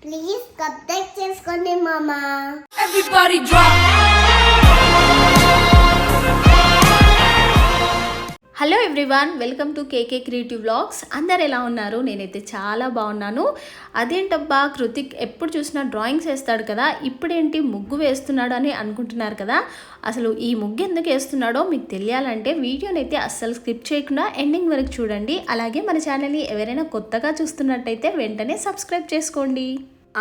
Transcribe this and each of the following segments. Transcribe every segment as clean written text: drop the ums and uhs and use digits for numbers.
Please subscribe చేసుకోండి మామా. Everybody drop. Hello everyone, welcome to KK creative vlogs. అందరు ఎలా ఉన్నారు? నేనైతే చాలా బాగున్నాను. అదేంటబ్బా కృతిక్ ఎప్పుడు చూసినా డ్రాయింగ్స్ వేస్తాడు కదా, ఇప్పుడేంటి ముగ్గు వేస్తున్నాడు అని అనుకుంటున్నారు కదా. అసలు ఈ ముగ్గు ఎందుకు వేస్తున్నాడో మీకు తెలియాలంటే వీడియోని అయితే అస్సలు స్కిప్ చేయకుండా ఎండింగ్ వరకు చూడండి. అలాగే మన ఛానల్ని ఎవరైనా కొత్తగా చూస్తున్నట్టయితే వెంటనే సబ్స్క్రైబ్ చేసుకోండి.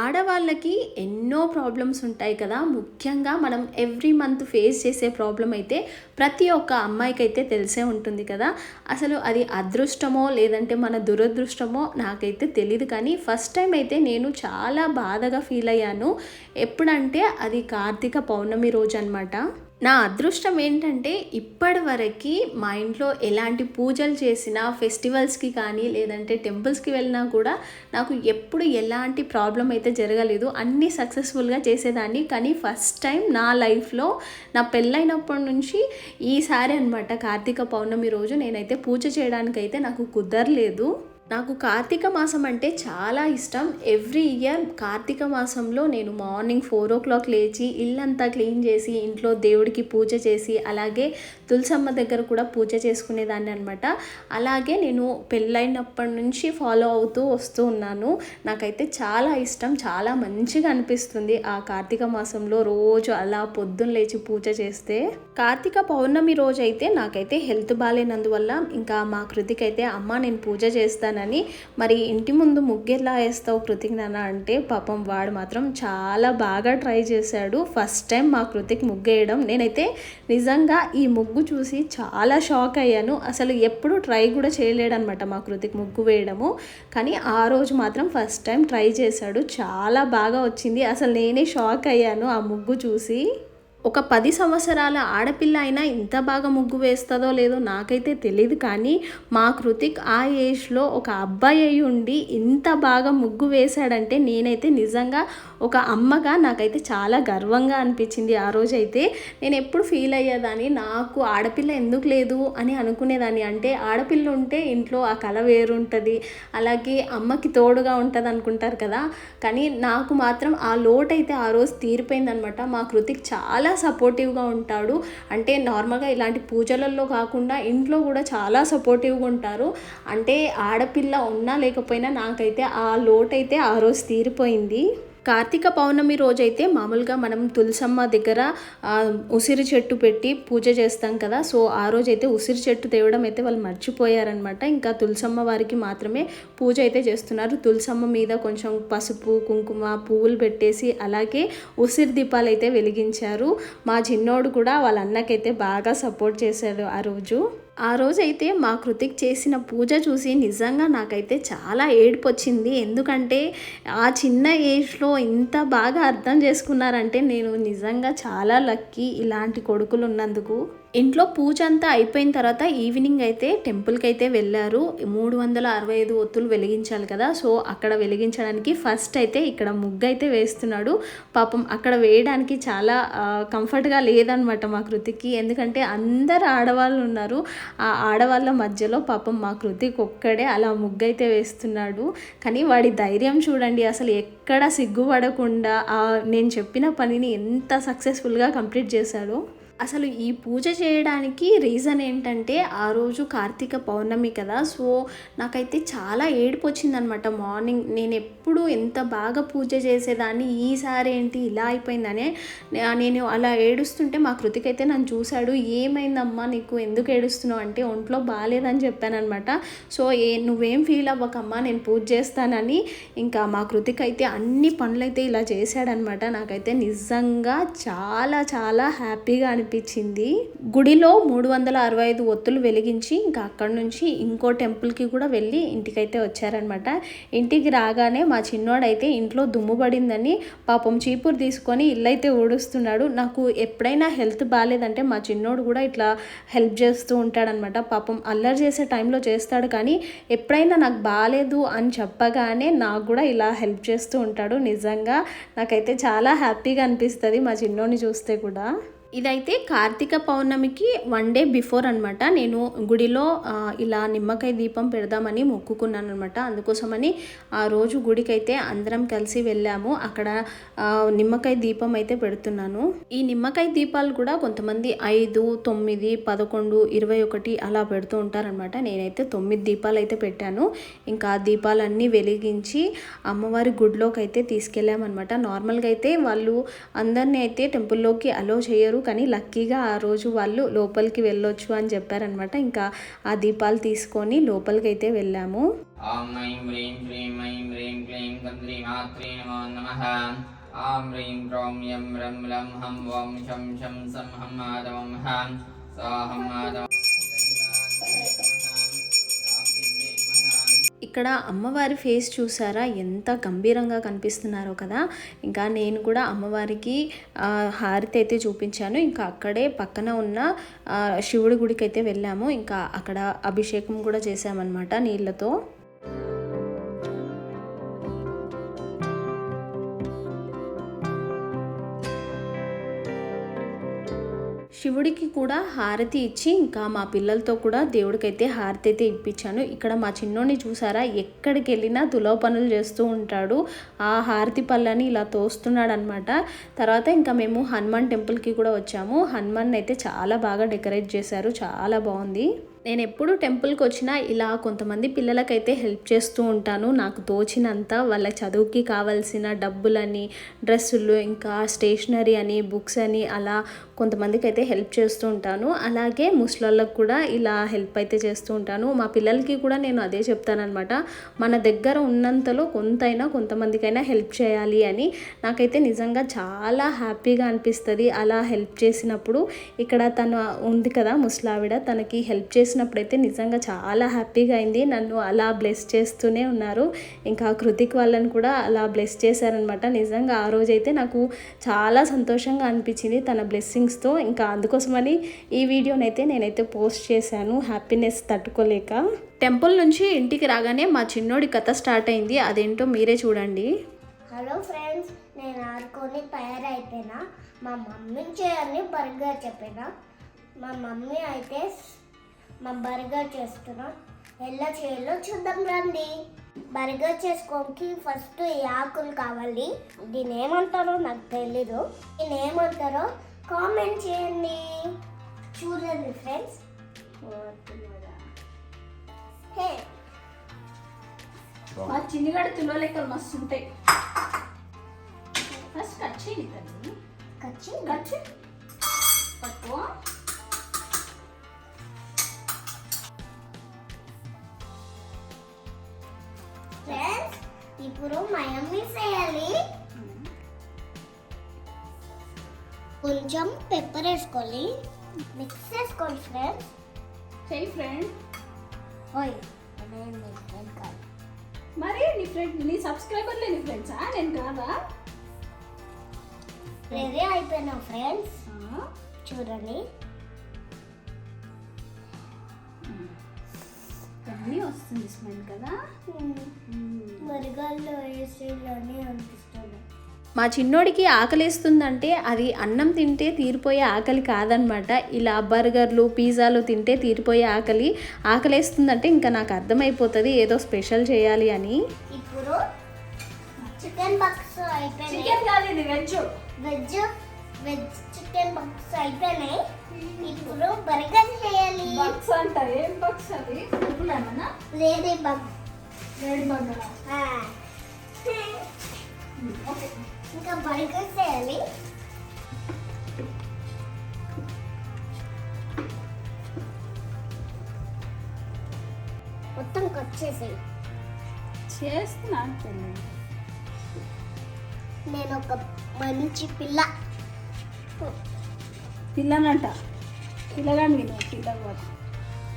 ఆడవాళ్ళకి ఎన్నో ప్రాబ్లమ్స్ ఉంటాయి కదా, ముఖ్యంగా మనం ఎవ్రీ మంత్ ఫేస్ చేసే ప్రాబ్లం అయితే ప్రతి ఒక్క అమ్మాయికి అయితే తెలిసే ఉంటుంది కదా. అసలు అది అదృష్టమో లేదంటే మన దురదృష్టమో నాకైతే తెలియదు, కానీ ఫస్ట్ టైం అయితే నేను చాలా బాధగా ఫీల్ అయ్యాను. ఎప్పుడంటే అది కార్తీక పౌర్ణమి రోజు అనమాట. నా అదృష్టం ఏంటంటే ఇప్పటి వరకు మా ఇంట్లో ఎలాంటి పూజలు చేసినా, ఫెస్టివల్స్కి కానీ లేదంటే టెంపుల్స్కి వెళ్ళినా కూడా నాకు ఎప్పుడు ఎలాంటి ప్రాబ్లం అయితే జరగలేదు. అన్నీ సక్సెస్ఫుల్గా చేసేదాన్ని. కానీ ఫస్ట్ టైం నా లైఫ్లో నా పెళ్ళైనప్పటి నుంచి ఈసారి అనమాట కార్తీక పౌర్ణమి రోజు నేనైతే పూజ చేయడానికైతే నాకు కుదరలేదు. నాకు కార్తీక మాసం అంటే చాలా ఇష్టం. ఎవ్రీ ఇయర్ కార్తీక మాసంలో నేను మార్నింగ్ 4 o'clock లేచి ఇల్లంతా క్లీన్ చేసి ఇంట్లో దేవుడికి పూజ చేసి అలాగే తులసమ్మ దగ్గర కూడా పూజ చేసుకునేదాన్ని అనమాట. అలాగే నేను పెళ్ళైనప్పటి నుంచి ఫాలో అవుతూ వస్తూ ఉన్నాను. నాకైతే చాలా ఇష్టం, చాలా మంచిగా అనిపిస్తుంది ఆ కార్తీక మాసంలో రోజు అలా పొద్దున్న లేచి పూజ చేస్తే. కార్తీక పౌర్ణమి రోజు అయితే నాకైతే హెల్త్ బాగాలేనందువల్ల ఇంకా మా కృతిక్ అయితే అమ్మ నేను పూజ చేస్తాను అని, మరి ఇంటి ముందు ముగ్గు ఎలా వేస్తావు కృతిక్ నాన్న అంటే పాపం వాడు మాత్రం చాలా బాగా ట్రై చేశాడు. ఫస్ట్ టైం మా కృతిక్ ముగ్గు వేయడం. నేనైతే నిజంగా ఈ ముగ్గు చూసి చాలా షాక్ అయ్యాను. అసలు ఎప్పుడు ట్రై కూడా చేయలేడనమాట మా కృతిక్ ముగ్గు వేయడము, కానీ ఆ రోజు మాత్రం ఫస్ట్ టైం ట్రై చేశాడు. చాలా బాగా వచ్చింది. అసలు నేనే షాక్ అయ్యాను ఆ ముగ్గు చూసి. ఒక 10 సంవత్సరాల ఆడపిల్ల అయినా ఇంత బాగా ముగ్గు వేస్తుందో లేదో నాకైతే తెలియదు, కానీ మా కృతిక్ ఆ ఏజ్లో ఒక అబ్బాయి అయి ఉండి ఇంత బాగా ముగ్గు వేశాడంటే నేనైతే నిజంగా ఒక అమ్మగా నాకైతే చాలా గర్వంగా అనిపించింది. ఆ రోజైతే నేను ఎప్పుడు ఫీల్ అయ్యేదాన్ని, నాకు ఆడపిల్ల ఎందుకు లేదు అని అనుకునేదాన్ని. అంటే ఆడపిల్ల ఉంటే ఇంట్లో ఆ కళ వేరుంటుంది, అలాగే అమ్మకి తోడుగా ఉంటుంది అనుకుంటారు కదా, కానీ నాకు మాత్రం ఆ లోటు అయితే ఆ రోజు తీరిపోయిందనమాట. మా కృతిక్ చాలా సపోర్టివ్గా ఉంటాడు. అంటే నార్మల్గా ఇలాంటి పూజలలో కాకుండా ఇంట్లో కూడా చాలా సపోర్టివ్గా ఉంటారు. అంటే ఆడపిల్ల ఉన్నా లేకపోయినా నాకైతే ఆ లోటు అయితే ఆ రోజు తీరిపోయింది. కార్తీక పౌర్ణమి రోజైతే మామూలుగా మనం తులసమ్మ దగ్గర ఉసిరి చెట్టు పెట్టి పూజ చేస్తాం కదా. సో ఆ రోజైతే ఉసిరి చెట్టు తేవడం అయితే వాళ్ళు మర్చిపోయారనమాట. ఇంకా తులసమ్మ వారికి మాత్రమే పూజ అయితే చేస్తున్నారు. తులసమ్మ మీద కొంచెం పసుపు కుంకుమ పువ్వులు పెట్టేసి అలాగే ఉసిరి దీపాలు అయితే వెలిగించారు. మా చిన్నోడు కూడా వాళ్ళ అన్నకైతే బాగా సపోర్ట్ చేశాడు ఆ రోజు. ఆ రోజైతే మా కృతిక్ చేసిన పూజ చూసి నిజంగా నాకైతే చాలా ఏడుపు వచ్చింది. ఎందుకంటే ఆ చిన్న ఏజ్లో ఇంత బాగా అర్థం చేసుకున్నారంటే నేను నిజంగా చాలా లక్కీ ఇలాంటి కొడుకులు ఉన్నందుకు. ఇంట్లో పూజ అంతా అయిపోయిన తర్వాత ఈవినింగ్ అయితే టెంపుల్కి అయితే వెళ్ళారు. 365 ఒత్తులు వెలిగించాలి కదా, సో అక్కడ వెలిగించడానికి ఫస్ట్ అయితే ఇక్కడ ముగ్గు అయితే వేస్తున్నాడు. పాపం అక్కడ వేయడానికి చాలా కంఫర్ట్గా లేదనమాట మా కృతిక్కి, ఎందుకంటే అందరు ఆడవాళ్ళు ఉన్నారు. ఆ ఆడవాళ్ళ మధ్యలో పాపం మా కృతిక్ ఒక్కడే అలా ముగ్గు అయితే వేస్తున్నాడు. కానీ వాడి ధైర్యం చూడండి, అసలు ఎక్కడ సిగ్గుపడకుండా నేను చెప్పిన పనిని ఎంత సక్సెస్ఫుల్గా కంప్లీట్ చేశాడో. అసలు ఈ పూజ చేయడానికి రీజన్ ఏంటంటే ఆ రోజు కార్తీక పౌర్ణమి కదా, సో నాకైతే చాలా ఏడుపు వచ్చిందనమాట. మార్నింగ్ నేను ఎప్పుడు ఎంత బాగా పూజ చేసేదాన్ని, ఈసారి ఏంటి ఇలా అయిపోయిందనే నేను అలా ఏడుస్తుంటే మా కృతిక్ అయితే నన్ను చూశాడు. ఏమైందమ్మా నీకు, ఎందుకు ఏడుస్తున్నావు అంటే ఒంట్లో బాగాలేదని చెప్పానమాట. సో నువ్వేం ఫీల్ అవ్వకమ్మా, నేను పూజ చేస్తానని ఇంకా మా కృతిక్ అయితే అన్ని పనులైతే ఇలా చేశాడనమాట. నాకైతే నిజంగా చాలా చాలా హ్యాపీగా అనిపించింది. గుడిలో 365 ఒత్తులు వెలిగించి ఇంకా అక్కడ నుంచి ఇంకో టెంపుల్కి కూడా వెళ్ళి ఇంటికైతే వచ్చారనమాట. ఇంటికి రాగానే మా చిన్నోడైతే ఇంట్లో దుమ్ము పడిందని పాపం చీపురు తీసుకొని ఇల్లైతే ఊడుస్తున్నాడు. నాకు ఎప్పుడైనా హెల్త్ బాగాలేదంటే మా చిన్నోడు కూడా ఇట్లా హెల్ప్ చేస్తూ ఉంటాడనమాట. పాపం అల్లరి చేసే టైంలో చేస్తాడు, కానీ ఎప్పుడైనా నాకు బాగాలేదు అని చెప్పగానే నాకు కూడా ఇలా హెల్ప్ చేస్తూ ఉంటాడు. నిజంగా నాకైతే చాలా హ్యాపీగా అనిపిస్తుంది మా చిన్నోడిని చూస్తే కూడా. ఇదైతే కార్తీక పౌర్ణమికి 1 డే బిఫోర్ అనమాట. నేను గుడిలో ఇలా నిమ్మకాయ దీపం పెడదామని మొక్కుకున్నాను అనమాట. అందుకోసమని ఆ రోజు గుడికి అయితే అందరం కలిసి వెళ్ళాము. అక్కడ నిమ్మకాయ దీపం అయితే పెడుతున్నాను. ఈ నిమ్మకాయ దీపాలు కూడా కొంతమంది 5, 9, 11, 21 అలా పెడుతూ ఉంటారనమాట. నేనైతే 9 దీపాలు అయితే పెట్టాను. ఇంకా ఆ దీపాలన్నీ వెలిగించి అమ్మవారి గుడిలోకి అయితే తీసుకెళ్ళామన్నమాట. నార్మల్గా అయితే వాళ్ళు అందరినీ అయితే టెంపుల్లోకి అలో చేయరు, కానీ లక్కీగా ఆ రోజు వాళ్ళు లోపలికి వెళ్ళొచ్చు అని చెప్పారనమాట. ఇంకా ఆ దీపాలు తీసుకొని లోపలికి అయితే వెళ్ళాము. ఓం ఐం హ్రీం శ్రీం ఐం హ్రీం క్లీం గంధ్రీ మాత్రే నమో నమః. ఆం హ్రీం క్రౌం యం రం లం హం ఓం శం శం సం హం మాధవం హం సాహం మాధవం. ఇక్కడ అమ్మవారి ఫేస్ చూసారా ఎంత గంభీరంగా కనిపిస్తున్నారో కదా. ఇంకా నేను కూడా అమ్మవారికి హారతి అయితే చూపించాను. ఇంకా అక్కడే పక్కన ఉన్న శివుడి గుడికి అయితే వెళ్ళాము. ఇంకా అక్కడ అభిషేకం కూడా చేసామన్నమాట నీళ్ళతో. శివుడికి కూడా హారతి ఇచ్చి ఇంకా మా పిల్లలతో కూడా దేవుడికైతే హారతి అయితే ఇప్పించాను. ఇక్కడ మా చిన్నోడిని చూసారా, ఎక్కడికి వెళ్ళినా తులవ పనులు చేస్తూ ఉంటాడు. ఆ హారతి పళ్ళని ఇలా తోస్తున్నాడు అనమాట. తర్వాత ఇంకా మేము హనుమాన్ టెంపుల్కి కూడా వచ్చాము. హనుమాన్ అయితే చాలా బాగా డెకరేట్ చేశారు, చాలా బాగుంది. నేను ఎప్పుడు టెంపుల్కి వచ్చినా ఇలా కొంతమంది పిల్లలకైతే హెల్ప్ చేస్తూ ఉంటాను. నాకు తోచినంత వాళ్ళ చదువుకి కావాల్సిన డబ్బులని, డ్రెస్సులు, ఇంకా స్టేషనరీ అని, బుక్స్ అని అలా కొంతమందికి అయితే హెల్ప్ చేస్తూ ఉంటాను. అలాగే ముసలోళ్ళకి కూడా ఇలా హెల్ప్ అయితే చేస్తూ ఉంటాను. మా పిల్లలకి కూడా నేను అదే చెప్తానమాట, మన దగ్గర ఉన్నంతలో కొంతైనా కొంతమందికైనా హెల్ప్ చేయాలి అని. నాకైతే నిజంగా చాలా హ్యాపీగా అనిపిస్తుంది అలా హెల్ప్ చేసినప్పుడు. ఇక్కడ తను ఉంది కదా ముసలావిడ, తనకి హెల్ప్ చేసినప్పుడైతే నిజంగా చాలా హ్యాపీగా అయింది. నన్ను అలా బ్లెస్ చేస్తూనే ఉన్నారు. ఇంకా కృతిక్ వాళ్ళని కూడా అలా బ్లెస్ చేశారనమాట. నిజంగా ఆ రోజైతే నాకు చాలా సంతోషంగా అనిపించింది తన బ్లెస్సింగ్స్తో. ఇంకా అందుకోసమని ఈ వీడియోనైతే నేనైతే పోస్ట్ చేశాను, హ్యాపీనెస్ తట్టుకోలేక. టెంపుల్ నుంచి ఇంటికి రాగానే మా చిన్నోడి కథ స్టార్ట్ అయింది. అదేంటో మీరే చూడండి. హలో ఫ్రెండ్స్, నేను ఆడుకొని తయారైపోయినా. మా మమ్మీ చేయని బర్గర్ చెప్పినా. మా మమ్మీ అయితే మా బర్గర్ చేస్తున్నా. ఎలా చేయాలో చూద్దాం రండి. బర్గర్ చేసుకోవడానికి ఫస్ట్ ఈ ఆకులు కావాలి. దీని ఏమంటారో నాకు తెలీదు. దీని ఏమంటారో కామెంట్ చేయండి. చూడండి ఫ్రెండ్స్. హే, మా చిన్నగాడు తులో లెక్కలు మస్తు ఉంటాయి. ఫస్ట్ కట్ చేయండి. కచ్చి పట్టుకో. ఫ్రెండ్స్, ఇప్పుడు మయోనీస్ వేయాలి. కొంచెం పెప్పర్ వేసుకోవాలి. మిక్స్ చేసుకోండి ఫ్రెండ్స్. చెయ్యి ఫ్రెండ్. ఓయ్, నేను మీ ఫ్రెండ్ కాదు. మరి నీ ఫ్రెండ్, నీ సబ్స్క్రైబర్లే నీ ఫ్రెండ్సా, నేను కాదా? రెడీ అయిపోయినా ఫ్రెండ్స్. చూడండి, అన్నీ వస్తుంది స్మెల్ కదా. మరిగాల్లో వేసేలోనే అనిపిస్తుంది. మా చిన్నోడికి ఆకలిస్తుందంటే అది అన్నం తింటే తీరిపోయే ఆకలి కాదనమాట. ఇలా బర్గర్లు, పిజ్జాలు తింటే తీరిపోయే ఆకలి. ఆకలిస్తుందంటే ఇంకా నాకు అర్థమైపోతుంది ఏదో స్పెషల్ చేయాలి అని. ఇప్పుడు చికెన్ బాక్స్ అయిపోయినాయి. చికెన్ కాదు, ఇది వెజ్. వెజ్ చికెన్ బాక్స్ అయిపోయినాయి. ఇప్పుడు బర్గర్ చేయాలి. బాక్స్ అంట, ఏం బాక్స్ అది? Lady bug. Red burger. Okay, ఇంకా బర్గర్ చేయాలి. మొత్తం కట్ చేసేయి. చేస్తున్నా. నేను ఒక మంచి పిల్లనంట, పిల్లగాని పిల్లగా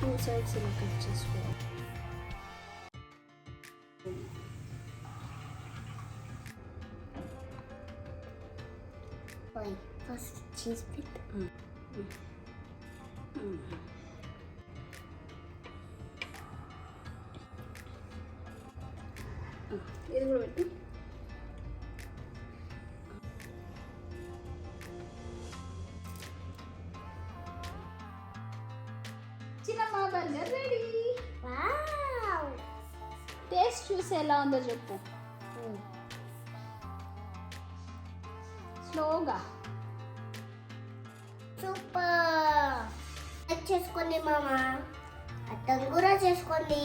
2 sides ఇలా కట్ చేసుకోవాలి. First cheese pick. ఇది కూడా పెట్టు. చిన్నమ్మ బర్గర్ రెడీ. వావ్ టేస్ట్ చూసి ఎలా ఉందో చెప్పు స్లోగా. సూపర్. లైక్ చేసుకోండి మామ, అర్థం కూడా చేసుకోండి.